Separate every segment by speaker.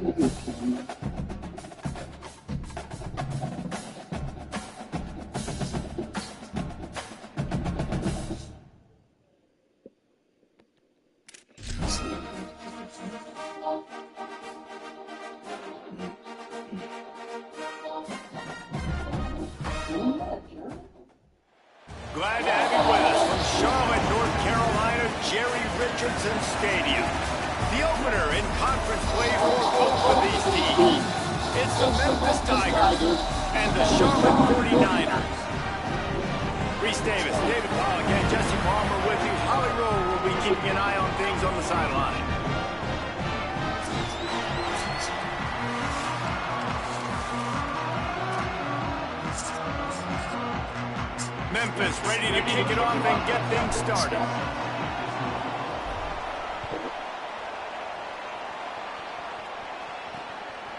Speaker 1: Glad to have you with us from Charlotte, North Carolina, Jerry Richardson Stadium. The opener in conference play for both of these teams. It's the Memphis Tigers and the Charlotte 49ers. Reese Davis, David Pollock, and Jesse Palmer with you. Holly Rowe will be keeping an eye on things on the sideline. Memphis ready to kick it off and get things started.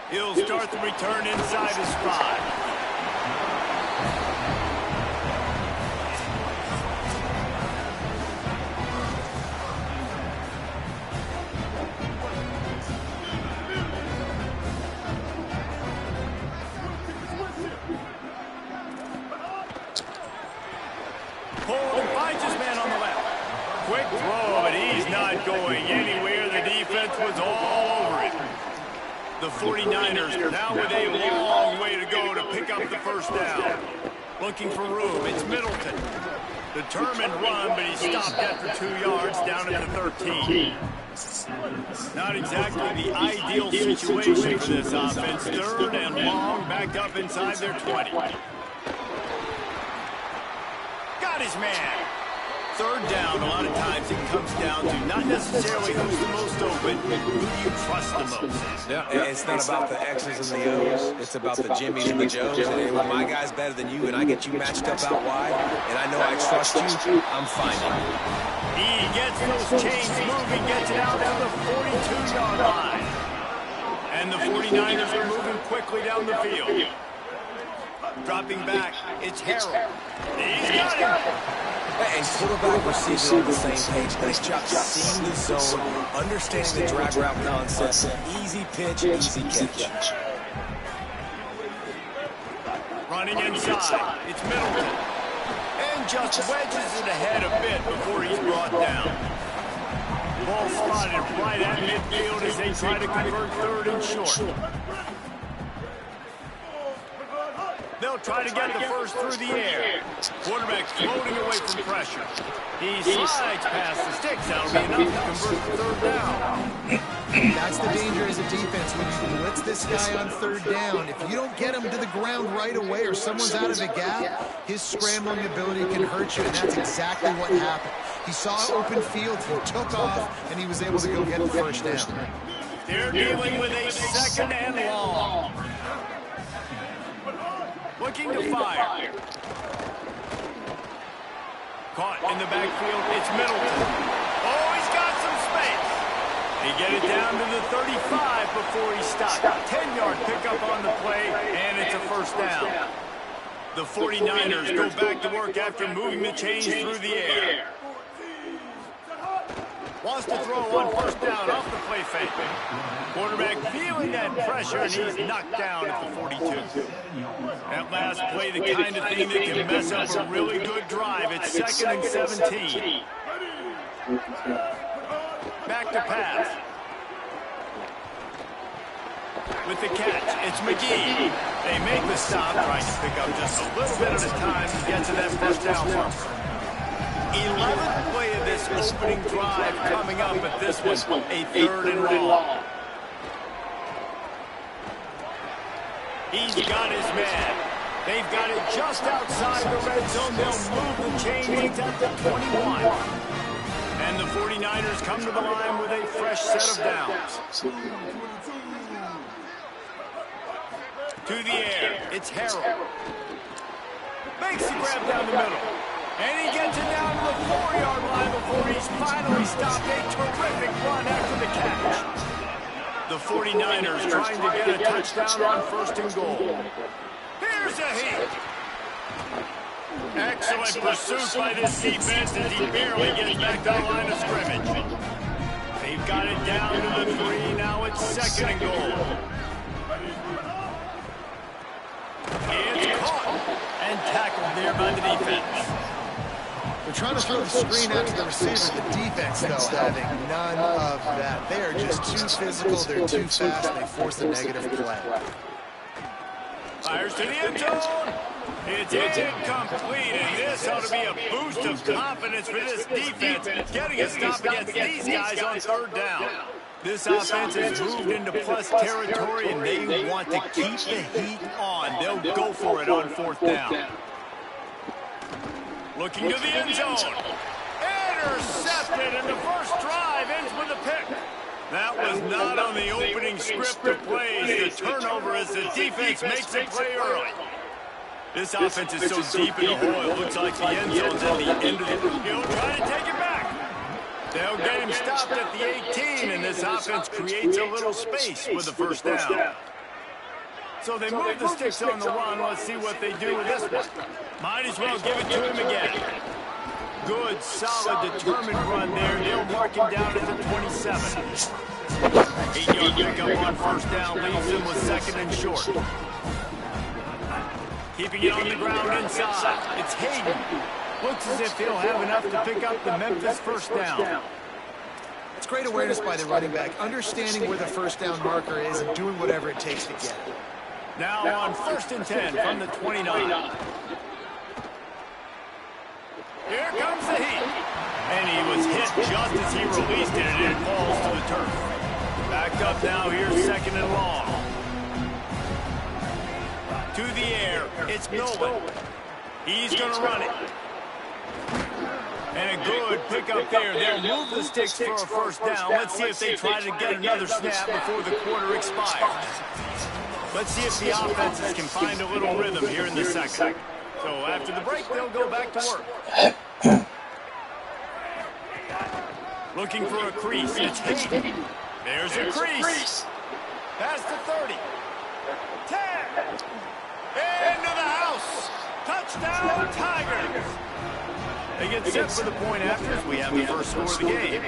Speaker 1: He'll start the return inside his 5. Finds his man on the left. Quick throw, but he's not going anywhere. The defense was all over it. The 49ers now with a long way to go to pick up the first down. Looking for room. It's Middleton. Determined run, but he stopped after 2 yards down at the 13. Not exactly the ideal situation for this offense. Third and long, backed up inside their 20. Got his man. Third down, a lot of times it comes down to not necessarily who's the most open, who do you trust the most.
Speaker 2: Yeah, it's not about the X's and the O's. It's about the Jimmys and the Joes. And when my guy's better than you and I get you matched up out wide, and I know I trust you, I'm fine.
Speaker 1: He gets those chains moving, gets it out down the 42-yard line. And the 49ers are moving quickly down the field. Dropping back, it's Harrell. He's got him.
Speaker 2: And quarterback receiver on the same page. Nice job seeing the zone, understanding the drag route concept. Easy pitch, easy catch.
Speaker 1: Running inside, it's Middleton. And just wedges it ahead a bit before he's brought down. Ball spotted right at midfield as they try to convert third and short. They'll try to get the first through the air. Quarterback floating away from pressure. He slides past the sticks. That'll be enough to convert the third down.
Speaker 3: That's the danger as a defense when you blitz this guy on third down. If you don't get him to the ground right away or someone's out of the gap, his scrambling ability can hurt you, and that's exactly what happened. He saw open field, he took off, and he was able to go get the first down.
Speaker 1: They're dealing with a second and long. Looking to fire. Caught in the backfield, it's Middleton. Oh, he's got some space. He get it down to the 35 before he stopped. 10-yard pickup on the play, and it's a first down. The 49ers go back to work after moving the chains through the air. Wants to throw on first down off the play fake. Quarterback feeling that pressure, and he's knocked down at the 42. That last play, the kind of thing that can mess up a really good drive. It's 2nd and 17. Back to pass. With the catch, it's McGee. They make the stop, trying to pick up just a little bit at a time to get to that first down marker. 11th play of this opening drive coming up, but this one a third and long. He's got his man. They've got it just outside the red zone. They'll move the chains at the 21. And the 49ers come to the line with a fresh set of downs. To the air, it's Harrell. Makes the grab down the middle. And he gets it down to the 4-yard line before he's finally stopped. A terrific run after the catch. The 49ers trying to get a touchdown on 1st and goal. Here's a hit. Excellent pursuit by this defense as he barely gets back to the line of scrimmage. They've got it down to the 3. Now it's second and goal. It's caught and tackled there by the defense.
Speaker 3: They're trying to throw the screen out to the receiver. The defense, though, having none of that. They are just too physical. They're too fast. They force the negative play.
Speaker 1: Fires to the end zone. It's incomplete, and this ought to be a boost of confidence for this defense, getting a stop against these guys on third down. This offense has moved into plus territory, and they want to keep the heat on. They'll go for it on fourth down. Looking to the end zone. Intercepted, and the first drive ends with a pick. That was not on the opening script of plays. The turnover as the defense makes a play early. This offense is so deep in the hole, it looks like the end zone's at the end of the field. Trying to take it back. They'll get him stopped at the 18, and this offense creates a little space with the first down. So they move the sticks on the run. Let's see what they do with this one. Might as well give it to him again. Good, solid, determined run there. They'll mark him down at the 27. 8-yard pickup on first down leaves him with second and short. Keeping it on the ground inside. It's Hayden. Looks as if he'll have enough to pick up the Memphis first down.
Speaker 3: It's great awareness by the running back, understanding where the first down marker is and doing whatever it takes to get it.
Speaker 1: Now on first and 10 from the 29. Here comes the heat. And he was hit just as he released it, and it falls to the turf. Back up now, here's second and long. To the air, it's Nolan. He's going to run it. And a good pickup there. They'll move the sticks for a first down. Let's see if they try to get another snap before the quarter expires. Let's see if the offenses can find a little rhythm here in the second. So after the break, they'll go back to work. Looking for a crease. It's Hayden. There's a crease. Past the 30. 10. Into the house. Touchdown, Tigers. They get set for the point after as we have the first score of the game.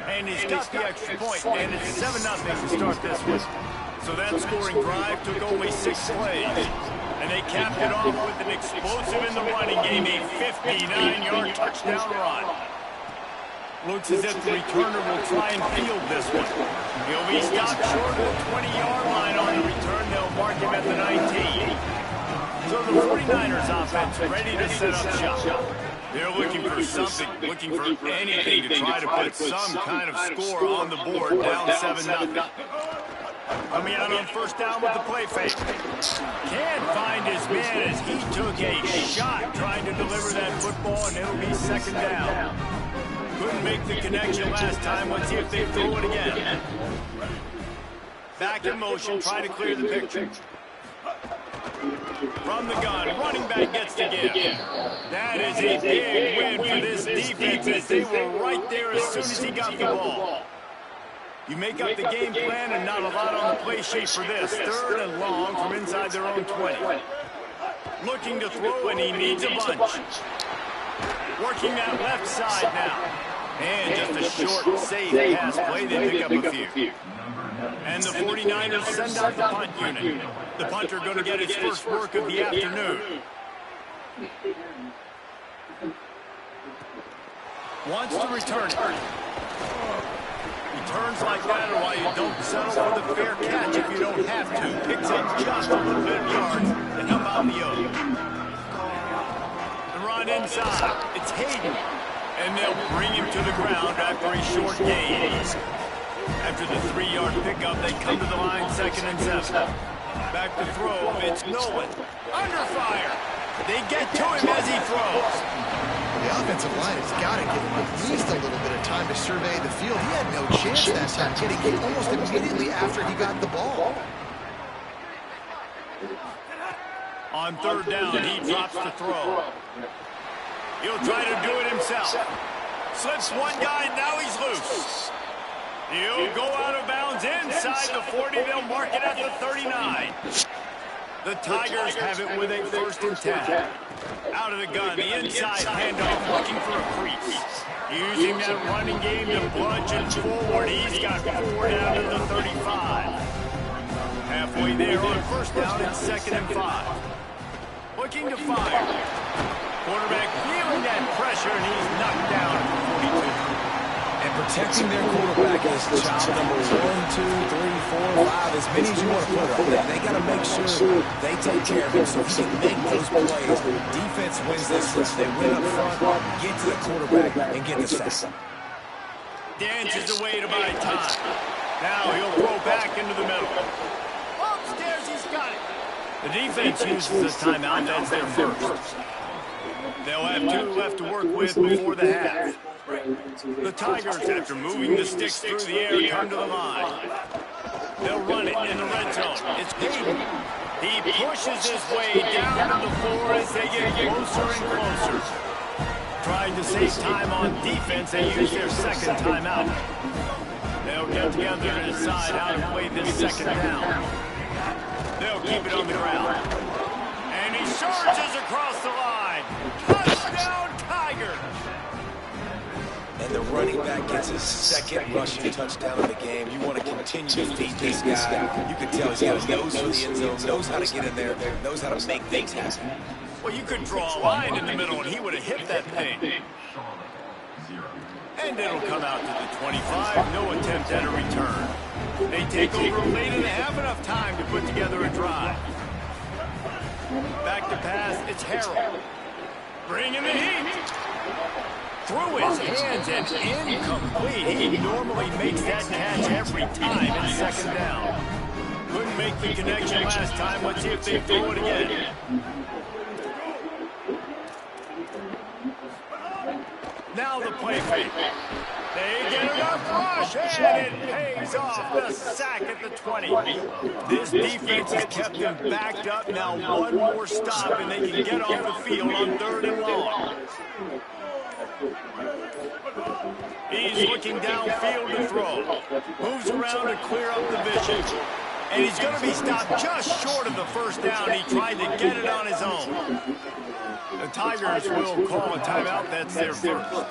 Speaker 1: And he's got the extra point, and it's 7-0 to start this one. So that scoring drive took only 6 plays. And they capped it off with an explosive in the running game, a 59-yard touchdown run. Looks as if the returner will try and field this one. He'll be stopped short of the 20-yard line on the return. They'll mark him at the 19. So the 49ers offense ready to set up shop. They're looking for something, looking for anything to try to put some kind of score on the board, down 7-0. Coming out on first down with the play fake. Can't find his man as he took a shot trying to deliver that football, and it'll be second down. Couldn't make the connection last time. Let's see if they throw it again. Back in motion, trying to clear the picture. From the gun, running back gets the give. That is a big win for this defense as they were right there as soon as he got the ball. You make up the game plan and not a lot on the play sheet for this. Third and long from inside their own 20. Looking to throw, and he needs a bunch. Working that left side now. And just a short, safe pass play. They pick up a few. And the 49ers send out the punt unit. The punter going to get his first work of the afternoon. Wants to return it. Returns like that are why you don't settle for the fair catch if you don't have to. Picks up just a little bit of yards to help out the O. The run inside. It's Hayden. And they'll bring him to the ground after a short gain. After the 3-yard pickup, they come to the line, second and 7. Back to throw, it's Nolan. Under fire. They get to him as he throws.
Speaker 3: The offensive line has got to give him at least a little bit of time to survey the field. He had no chance that time, getting hit almost immediately after he got the ball.
Speaker 1: On third down, he drops the throw. He'll try to do it himself. Slips one guy, now he's loose. He'll go out of bounds inside the 40. They'll mark it at the 39. The Tigers have it with a 1st and 10. Out of the gun, the inside handoff, looking for a crease. Using that running game to bludgeon forward. He's got 4 down to the 35. Halfway there on 1st down and 2nd and 5. Looking to fire. Quarterback feeling that pressure, and he's knocked down for 42.
Speaker 2: And protecting their quarterback is job number 1, 2, 3, 4, 5, as many as you want to put on there. They got to make sure they take care of him so he can make those plays. Defense wins this. They win up front, get to the quarterback, and get the sack.
Speaker 1: Dances away to buy time. Now he'll throw back into the middle. Upstairs, he's got it. The defense uses this timeout. That's their 1st. They'll have 2 left to work with before the half. The Tigers, after moving the sticks through the air, come to the line. They'll run it in the red zone. It's Hayden. He pushes his way down to the floor as they get closer and closer. Trying to save time on defense, they use their 2nd timeout. They'll get together to decide how to play this 2nd down. They'll keep it on the ground. And he surges across the line. Touchdown, Tigers!
Speaker 2: And the running back gets his 2nd rushing touchdown of the game. You want to continue to feed this guy. You can tell he's got a nose for the end zone, knows how to get in there, knows how to make things happen.
Speaker 1: Well, you could draw a line in the middle, and he would have hit that thing. And it'll come out to the 25. No attempt at a return. They take over late and have enough time to put together a drive. Back to pass, it's Harold. Bringing the heat. Through his hands and incomplete. He normally makes that catch every time in 2nd down. Couldn't make the connection last time. Let's see if they throw it again. Now the play fake. They get enough rush, and it pays off. The sack at the 20. This defense has kept them backed up. Now 1 more stop, and they can get off the field on 3rd and long. He's looking downfield to throw. Moves around to clear up the vision. And he's going to be stopped just short of the 1st down. He tried to get it on his own. The Tigers will call a timeout. That's their 1st.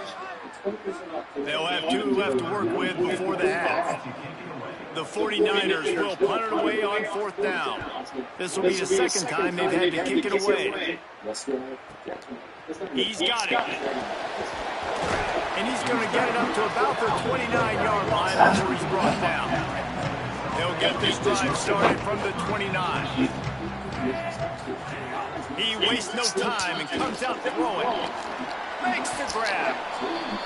Speaker 1: They'll have 2 left to work with before the half. The 49ers will punt it away on 4th down. This will be the 2nd time they've had to kick it away. He's got it. And he's going to get it up to about the 29-yard line before he's brought down. They'll get this drive started from the 29. He wastes no time and comes out throwing. Makes the grab.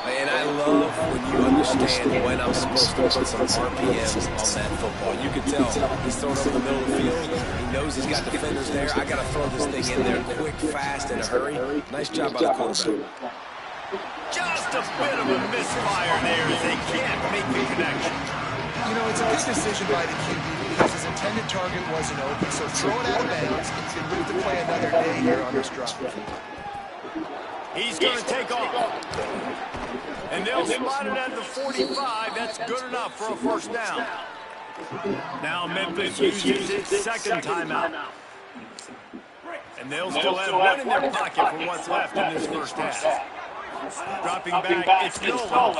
Speaker 2: Man, I love when you understand when I'm supposed to put some RPMs on that football. You can tell he's throwing over the middle of the field. He knows he's got defenders there. I got to throw this thing in there quick, fast, in a hurry. Nice job by the quarterback.
Speaker 1: Just a bit of a misfire there as they can't make the connection.
Speaker 3: You know, it's a good decision by the QB because his intended target wasn't open, so throw it out of bounds and move to play another day here on this drive.
Speaker 1: He's going to take off. And they'll spot it at the 45. That's good enough for a 1st down. Now Memphis uses its 2nd timeout. And they'll still have 1 in their pocket for what's left in this 1st half. Dropping back, it's Nolan.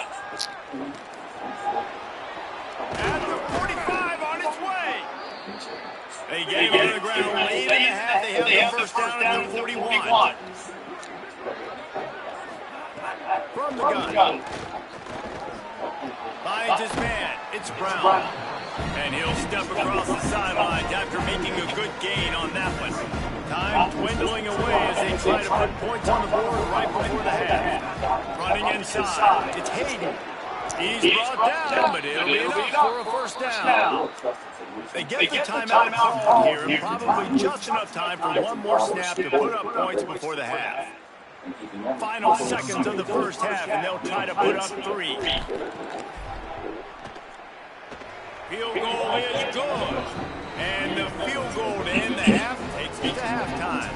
Speaker 1: At the 45 on its way. They get him on the ground late in the half. They have the 1st down at the 41. From the gun. Finds his man. It's Brown. And he'll step across the sidelines after making a good gain on that one. Time dwindling away as they try to put points on the board right before the half. Running inside. It's Hayden. He's brought down, but it'll be enough for a 1st down. They get the timeout called here, and probably just enough time for 1 more snap to put up points before the half. Final seconds of the 1st half, and they'll try to put up 3. Field goal is good. And the field goal to end the half takes it to halftime.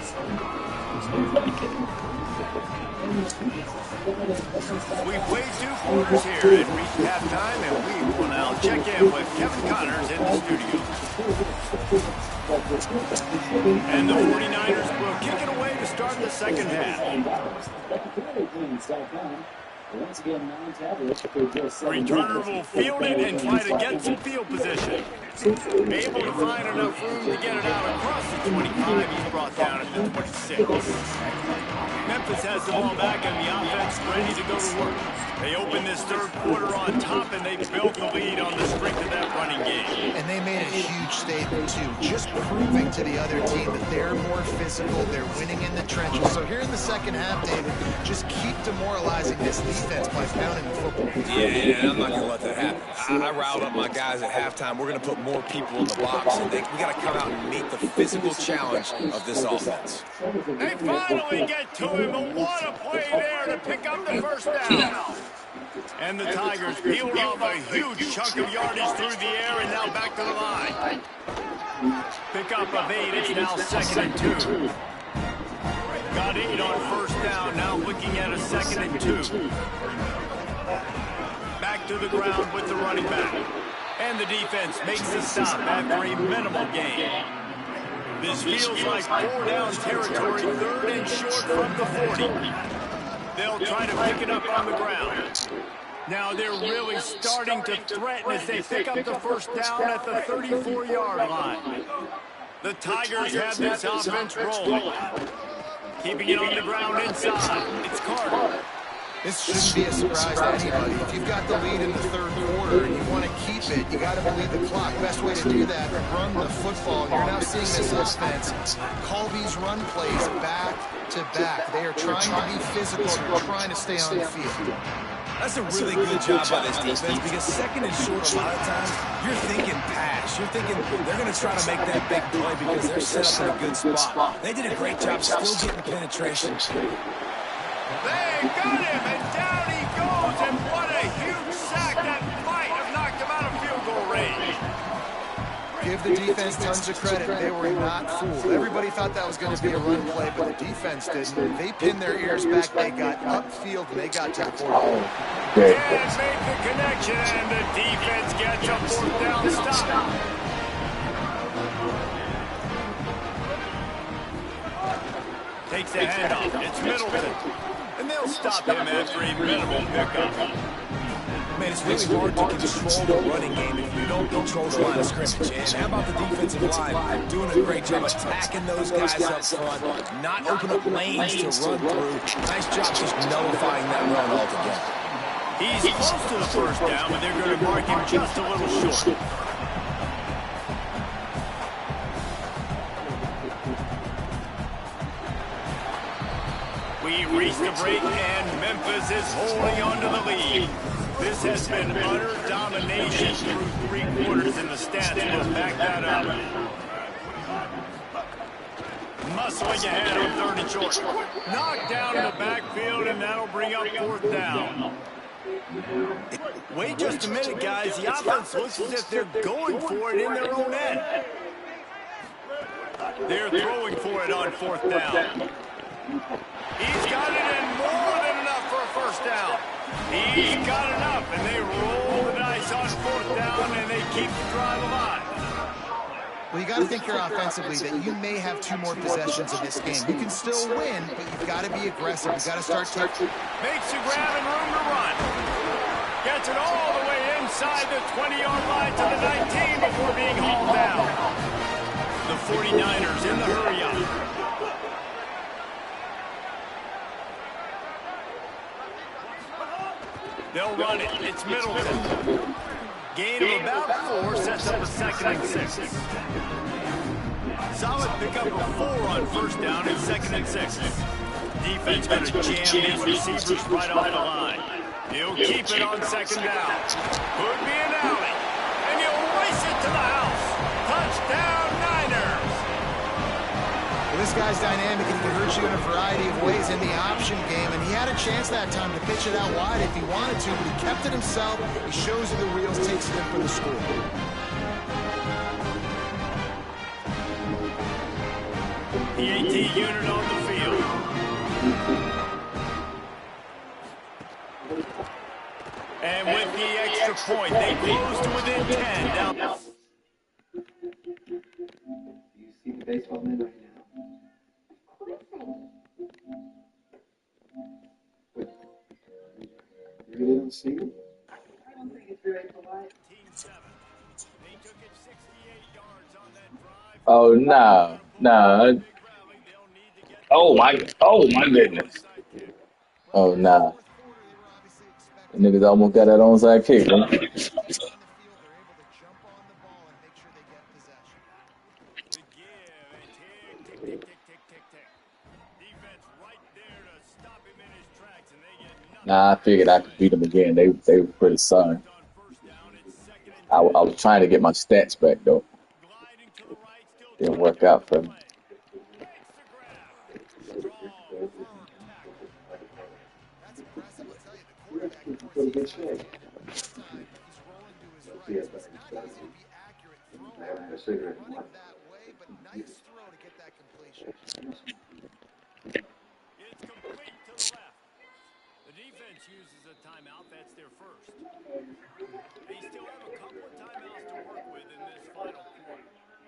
Speaker 1: We played 2 quarters here and reached halftime, and we will now check in with Kevin Connors in the studio. And the 49ers will kick it away to start the second half. Returner will field it and try to get some field position. Able to find enough room to get it out across the 25. He's brought down at the 26. Memphis has the ball back and the offense ready to go to work. They open this third quarter on top, and they built the lead on the strength of that running game.
Speaker 3: And they made a huge statement, too, just proving to the other team that they're more physical, they're winning in the trenches. So here in the second half, David, just keep demoralizing this defense by pounding the football.
Speaker 2: Yeah, and I'm not going to let that happen. I riled up my guys at halftime. We're going to put more people in the box, and we got to come out and meet the physical challenge of this offense.
Speaker 1: They finally get to him, and what a play there to pick up the first down. And the Tigers peeled off a huge chunk of yardage through the air and now back to the line. Pick up of 8. It's now 2nd and 2. Got 8 on first down. Now looking at a 2nd and 2. Back to the ground with the running back. And the defense makes the stop after a minimal gain. This feels like 4-down territory, 3rd and short from the 40. They'll try to pick it up on the ground. Now they're really starting to threaten as they pick up the first down at the 34-yard line. The Tigers have this offense rolling. Keeping it on the ground inside. It's Carter.
Speaker 3: This shouldn't be a surprise to anybody. If you've got the lead in the third quarter and you want to keep it, you got to bleed the clock. Best way to do that, run the football. And you're now seeing this offense call these run plays back to back. They are trying to be physical. They're trying to stay on the field.
Speaker 2: That's a really good job by this defense because 2nd and short, a lot of times, you're thinking pass. You're thinking they're going to try to make that big play because they're set up in a good spot. They did a great job still getting penetration.
Speaker 1: They got him, and down he goes, and what a huge sack. That might have knocked him out of field goal range.
Speaker 3: Give the defense tons of credit. They were not fooled. Everybody thought that was going to be a run play, but the defense didn't. They pinned their ears back. They got upfield, and they got to the quarterback.
Speaker 1: Can't make the connection, and the defense gets a 4th down stop. Takes the handoff. It's Middleton. And they'll stop him after a minimal pickup.
Speaker 2: Man, it's really hard to control the running game if you don't control the line of scrimmage. And how about the defensive line doing a great job attacking those guys up front, not open up lanes to run through. Nice job just nullifying that run altogether.
Speaker 1: He's close to the first down, but they're going to mark him just a little short. We reach the break, and Memphis is holding on to the lead. This has been utter domination through 3 quarters, and the stats will back that up. Muscling ahead on 3rd and short. Knocked down in the backfield, and that'll bring up 4th down. Wait just a minute, guys. The offense looks as if they're going for it in their own end. They're throwing for it on 4th down. He's got it in more than enough for a first down. He's got enough, and they roll the dice on 4th down, and they keep the drive alive.
Speaker 3: Well, you got to think here offensively that you may have 2 more possessions in this game. You can still win, but you've got to be aggressive. You've got to start taking.
Speaker 1: Makes a grab and room to run. Gets it all the way inside the 20-yard line to the 19 before being hauled down. The 49ers in the hurry-up. They'll run it. It's Middleton. Gain of about 4 sets up a 2nd and 6. Solid pickup of 4 on first down and 2nd and 6. Defense going to jam these receivers right off the line. He'll keep it on 2nd down. Could be an alley. And he'll race it to the house. Touchdown, Niners.
Speaker 3: Well, this guy's dynamic, and he can hurt you in a variety of ways in the option game, and he had a chance that time to pitch it out wide if he wanted to, but he kept it himself. He shows you the reels, takes it in for the score.
Speaker 1: PAT unit on the field. And with the extra point, they close to within 10. Now
Speaker 4: Oh nah, nah. Oh my goodness. Oh nah. The niggas almost got that onside kick, man.
Speaker 3: On the field, they're able to jump on the ball and make sure they get possession.
Speaker 1: The give, and tick, tick, tick, tick, tick, tick, tick. Defense right there to stop him in his tracks, and they get nothing.
Speaker 4: Nah, I figured I could beat them again. They were pretty sorry.
Speaker 1: On first down, it's second and
Speaker 4: I was trying to get my stats back though.
Speaker 1: gliding to the right, still
Speaker 4: Didn't work out for me.
Speaker 1: makes the grab. Strong, firm tackle.
Speaker 3: That's impressive. I'll tell you, the quarterback, of course, he's left-handed. That time, he's rolling to his right, so it's not easy to be accurate throwing. Running that way, but nice throw to get that completion.
Speaker 1: It's complete to the left. The defense uses a timeout. That's their first. They still have a couple of timeouts to work with in this final quarter.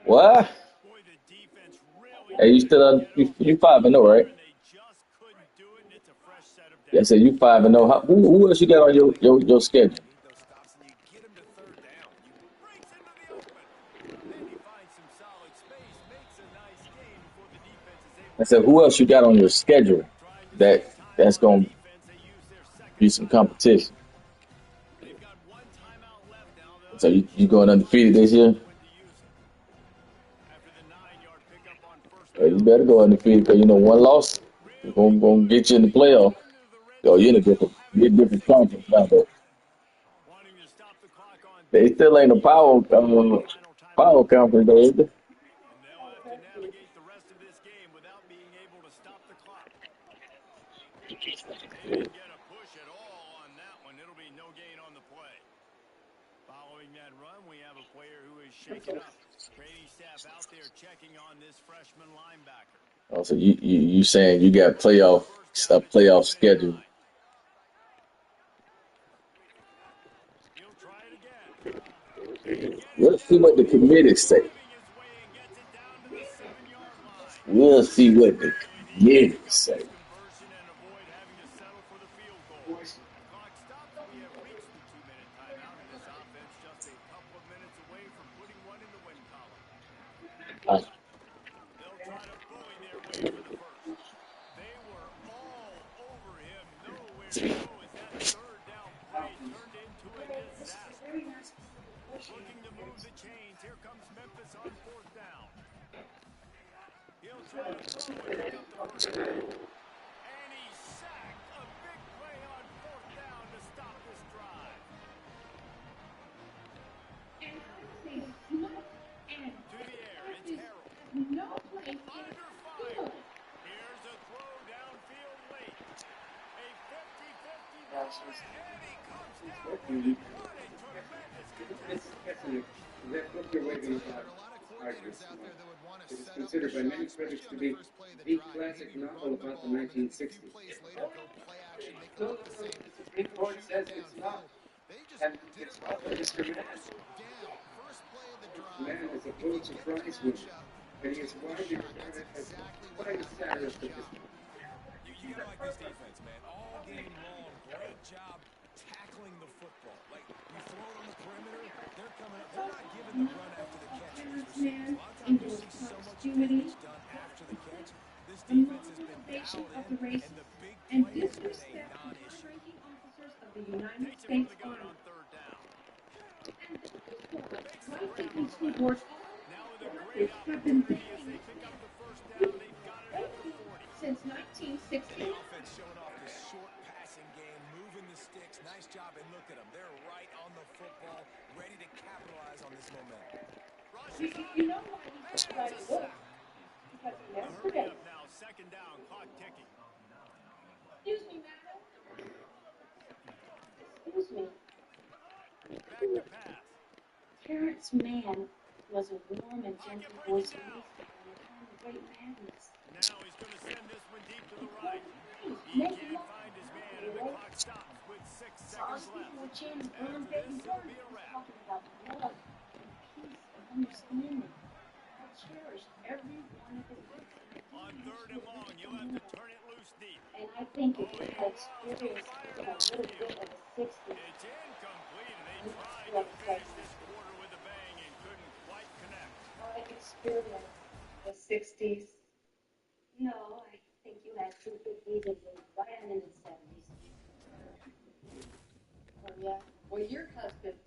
Speaker 4: What?
Speaker 1: Boy, the defense really
Speaker 4: Hey, you still you 5-0, right?
Speaker 1: and they just couldn't do it, and it's a fresh set of
Speaker 4: Yeah, I
Speaker 1: downs.
Speaker 4: said you 5-0. Who else you got on your schedule?
Speaker 2: Those stops and you get him to third down.
Speaker 1: Breaks into the open. And he finds some solid space, makes a nice gain before the defense is able
Speaker 4: I said who else you got on your schedule that's gonna
Speaker 1: defense. They use their second
Speaker 4: be some competition.
Speaker 1: They've got one timeout left now.
Speaker 4: So you going undefeated this year?
Speaker 1: After the 9-yard pickup on first
Speaker 4: Well, you better go undefeated because one loss is gonna get you in the playoff. Or you're in you're a different conference now, but
Speaker 1: wanting to stop the clock on
Speaker 4: they still ain't a power conference though, is they?
Speaker 1: and they'll have to navigate the rest of this game without being able to stop the clock. They didn't get a push at all on that one. It'll be no gain on the play. Following that run, we have a player who is shaken up. Training staff out there checking on this freshman linebacker.
Speaker 4: Oh, so you saying you got a playoff schedule?
Speaker 1: He'll try it again.
Speaker 4: We'll see what the committee say.
Speaker 1: His way and gets it down to the 7-yard line.
Speaker 4: We'll see what the committee say.
Speaker 1: Conversion and avoid having to settle for the field goal. Clock stops. We have reached the 2-minute timeout, and this offense just a couple of minutes away from putting one in the win column. They'll try to bully their way for the first. They were all over him. Nowhere to go as that third down play turned into a disaster. Looking to move the chains. Here comes Memphis on fourth down. He'll try to throw and pick up the first down. And he's sacked. A big play on fourth down to stop this drive. To the air, it's Harold. Under fire. Here's a throw downfield late. A 50-50 ball, and he comes down with it. What a tremendous catch.
Speaker 3: There are a lot of coordinators out there that would want to set up the shot, especially on the first play of the drive. Maybe run the ball, and then a few plays later go play action, make it look the same. Shoot it downfield. They just did it right there. First down, first play of the drive. If you get the matchup, take the shot. That's exactly what happened. Nice job.
Speaker 2: You gotta like this defense, man. All game long, great job tackling the football. Like, you throw it on the perimeter, they're coming up. They're not giving the run after the catch to these receivers. A lot of times you see so much damage done after the catch. This defense has been dialed in, and the big play has been a non-issue.
Speaker 1: Takes him for the gun on third down. Makes the grab on the left. Now with a great opportunity as they pick up the first down. They've got it at the 40.
Speaker 5: Since 1960.
Speaker 2: The offense showing off the short passing game, moving the sticks. Nice job, and look at them. They're right on the football, ready to capitalize on this momentum.
Speaker 5: You know why he's right to look? Because yesterday.
Speaker 1: Hurry up now, second down, clock ticking.
Speaker 5: Excuse me, madam. Excuse me.
Speaker 1: Back to pass.
Speaker 5: Terrence Mann was a warm and gentle voice of wisdom and a time of great madness.
Speaker 1: Now he's going to send this one deep to the right. He
Speaker 5: Make
Speaker 1: can't find his man, and the clock stops with 6 seconds left.
Speaker 5: With James
Speaker 1: After
Speaker 5: Brown,
Speaker 1: this,
Speaker 5: Baby
Speaker 1: it'll
Speaker 5: Bird
Speaker 1: be a
Speaker 5: was
Speaker 1: wrap.
Speaker 5: talking about love and peace and understanding. That's cherished every one of his hits.
Speaker 1: On third and long, you'll have to turn it loose deep.
Speaker 5: And I think if
Speaker 1: Oh,
Speaker 5: he
Speaker 1: he
Speaker 5: had
Speaker 1: loves to
Speaker 5: experienced
Speaker 1: fire
Speaker 5: a
Speaker 1: from the
Speaker 5: little
Speaker 1: field.
Speaker 5: bit of the 60s,
Speaker 1: It's incomplete, and they
Speaker 5: he would
Speaker 1: tried
Speaker 5: still
Speaker 1: to
Speaker 5: have
Speaker 1: finish
Speaker 5: played.
Speaker 1: this quarter with a bang and couldn't quite connect.
Speaker 5: I experienced the 60s. No, I think you had 250s and right on in the 70s. Oh, yeah? Well, your husband